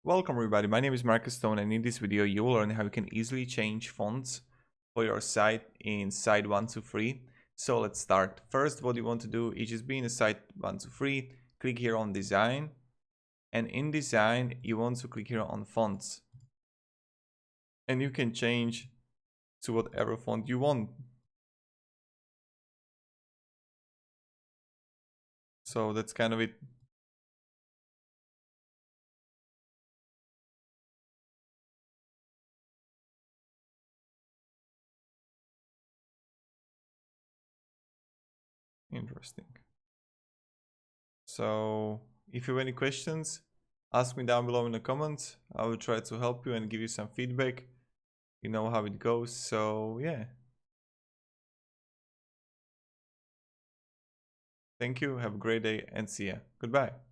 Welcome everybody, my name is Marcus Stone, and in this video you will learn how you can easily change fonts for your site in Site123. So let's start. First, what you want to do is just be in a Site123, click here on design, and in design you want to click here on fonts. And you can change to whatever font you want. So that's kind of it. Interesting. So if you have any questions, ask me down below in the comments. I will try to help you and give you some feedback. You know how it goes. So yeah. Thank you. Have a great day and see ya. Goodbye.